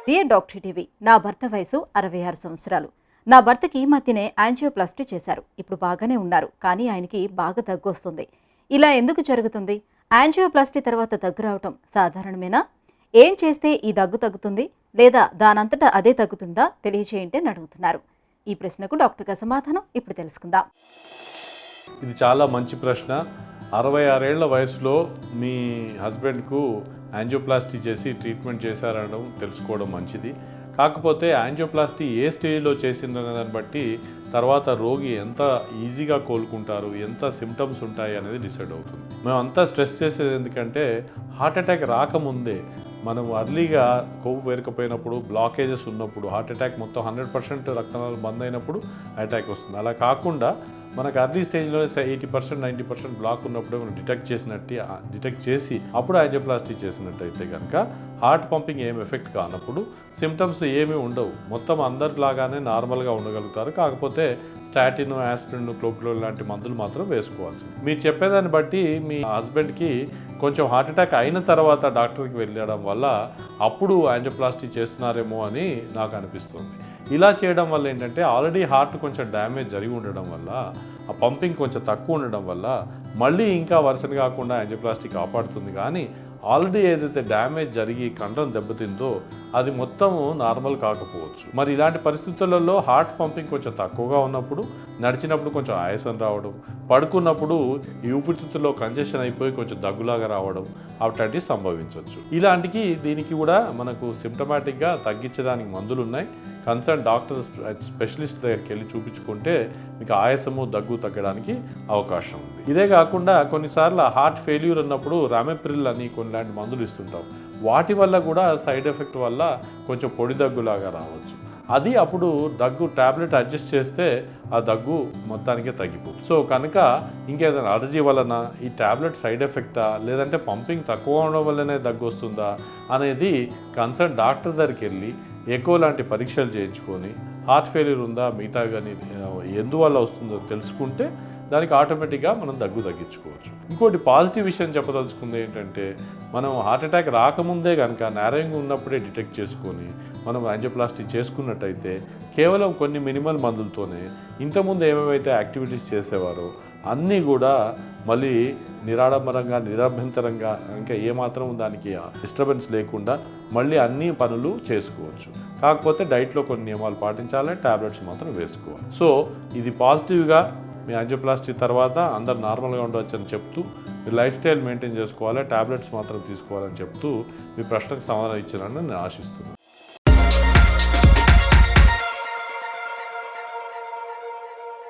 Dear doctor TV నా భర్త వయసు 66 సంవత్సరాలు. నా భర్తకి ఈ మధ్యనే యాంజియోప్లాస్టీ చేశారు. ఇప్పుడు బాగానే ఉన్నారు, కానీ ఆయనకి బాగా దగ్గు వస్తుంది. ఇలా ఎందుకు జరుగుతుంది? యాంజియోప్లాస్టీ తర్వాత దగ్గు రావటం సాధారణమేనా? ఏం చేస్తే ఈ దగ్గు తగ్గుతుంది, లేదా దానంతటా అదే తగ్గుతుందా తెలియజేయండి అని అడుగుతున్నారు. ఈ ప్రశ్నకు డాక్టర్గా సమాధానం ఇప్పుడు తెలుసుకుందాం. ఇది చాలా మంచి ప్రశ్న. 66 ఏళ్ల వయసులో మీ హస్బెండ్కు యాంజియోప్లాస్టీ చేసి ట్రీట్మెంట్ చేశారనడం తెలుసుకోవడం మంచిది. కాకపోతే యాంజియోప్లాస్టీ ఏ స్టేజ్లో చేసిందనే దాన్ని బట్టి తర్వాత రోగి ఎంత ఈజీగా కోలుకుంటారు, ఎంత సిమ్టమ్స్ ఉంటాయి అనేది డిసైడ్ అవుతుంది. మేము అంతా స్ట్రెస్ చేసేది ఎందుకంటే హార్ట్ అటాక్ రాకముందే మనం అర్లీగా కొవ్వు పేరుకపోయినప్పుడు, బ్లాకేజెస్ ఉన్నప్పుడు, హార్ట్ అటాక్ మొత్తం 100% రక్తనాళాలు బంద్ అయినప్పుడు అటాక్ వస్తుంది. అలా కాకుండా మనకు అర్లీ స్టేజ్లో 80% 90% బ్లాక్ ఉన్నప్పుడు మనం డిటెక్ట్ చేసి అప్పుడు యాంజియోప్లాస్టీ చేసినట్టయితే కనుక హార్ట్ పంపింగ్ ఏం ఎఫెక్ట్ కానప్పుడు సిమ్టమ్స్ ఏమీ ఉండవు. మొత్తం అందరిలాగానే నార్మల్గా ఉండగలుగుతారు. కాకపోతే స్టాటిన్, ఆస్పిరిన్, క్లోక్లోల్ లాంటి మందులు మాత్రం వేసుకోవాల్సి. మీరు చెప్పేదాన్ని బట్టి మీ హస్బెండ్కి కొంచెం హార్ట్ అటాక్ అయిన తర్వాత డాక్టర్కి వెళ్ళడం వల్ల అప్పుడు యాంజియోప్లాస్టీ చేస్తున్నారేమో అని నాకు అనిపిస్తుంది. ఇలా చేయడం వల్ల ఏంటంటే ఆల్రెడీ హార్ట్ కొంచెం డ్యామేజ్ జరిగి ఉండడం వల్ల, ఆ పంపింగ్ కొంచెం తక్కువ ఉండడం వల్ల మళ్ళీ ఇంకా వర్సన్ కాకుండా యాంజియోప్లాస్టీ కాపాడుతుంది. కానీ ఆల్రెడీ ఏదైతే డ్యామేజ్ జరిగి కండరం దెబ్బతిందో అది మొత్తము నార్మల్ కాకపోవచ్చు. మరి ఇలాంటి పరిస్థితులలో హార్ట్ పంపింగ్ కొంచెం తక్కువగా ఉన్నప్పుడు, నడిచినప్పుడు కొంచెం ఆయాసం రావడం, పడుకున్నప్పుడు ఈ ఊపిరితిత్తుల్లో కంజెషన్ అయిపోయి కొంచెం దగ్గులాగా రావడం అట్లాంటివి సంభవించవచ్చు. దీనికి కూడా మనకు సిమ్టమాటిక్గా తగ్గించడానికి మందులు ఉన్నాయి. కన్సర్న్ డాక్టర్, స్పెషలిస్ట్ దగ్గరికి వెళ్ళి చూపించుకుంటే మీకు ఆయాసము, దగ్గు తగ్గడానికి అవకాశం ఉంది. ఇదే కాకుండా కొన్నిసార్లు హార్ట్ ఫెయిల్యూర్ ఉన్నప్పుడు రామెప్రిల్ అని కొన్నిలాంటి మందులు ఇస్తుంటాం. వాటి వల్ల కూడా సైడ్ ఎఫెక్ట్ వల్ల కొంచెం పొడి దగ్గులాగా రావచ్చు. అది అప్పుడు దగ్గు ట్యాబ్లెట్ అడ్జస్ట్ చేస్తే ఆ దగ్గు మొత్తానికే తగ్గిపోతుంది. సో కనుక ఇంకేదైనా అలర్జీ వలన ఈ ట్యాబ్లెట్ సైడ్ ఎఫెక్టా, లేదంటే పంపింగ్ తక్కువ ఉండడం వల్లనే దగ్గు వస్తుందా అనేది కన్సర్న్ డాక్టర్ దగ్గరికి వెళ్ళి ఎకో లాంటి పరీక్షలు చేయించుకొని హార్ట్ ఫెయిల్యూర్ ఉందా, మిగతా కానీ ఎందువల్ల వస్తుందో తెలుసుకుంటే దానికి ఆటోమేటిక్గా మనం దగ్గు తగ్గించుకోవచ్చు. ఇంకోటి పాజిటివ్ విషయం చెప్పదలుచుకుంది ఏంటంటే, మనం హార్ట్ అటాక్ రాకముందే కనుక నేరంగా ఉన్నప్పుడే డిటెక్ట్ చేసుకొని మనం యాంజియోప్లాస్టీ చేసుకున్నట్టయితే కేవలం కొన్ని మినిమల్ మందులతోనే ఇంతకుముందు ఏమేమైతే యాక్టివిటీస్ చేసేవారో అన్నీ కూడా మళ్ళీ నిరాడంబరంగా, నిరభ్యంతరంగా, ఇంకా ఏమాత్రం దానికి డిస్టర్బెన్స్ లేకుండా మళ్ళీ అన్ని పనులు చేసుకోవచ్చు. కాకపోతే డైట్లో కొన్ని నియమాలు పాటించాలి, ట్యాబ్లెట్స్ మాత్రం వేసుకోవాలి. సో ఇది పాజిటివ్గా మీ యాంజియోప్లాస్టీ తర్వాత అందరు నార్మల్గా ఉండవచ్చు అని చెప్తూ, మీ లైఫ్ స్టైల్ మెయింటైన్ చేసుకోవాలి, ట్యాబ్లెట్స్ మాత్రం తీసుకోవాలని చెప్తూ మీ ప్రశ్నకు సమాధానం ఇచ్చారని నేను ఆశిస్తున్నాను.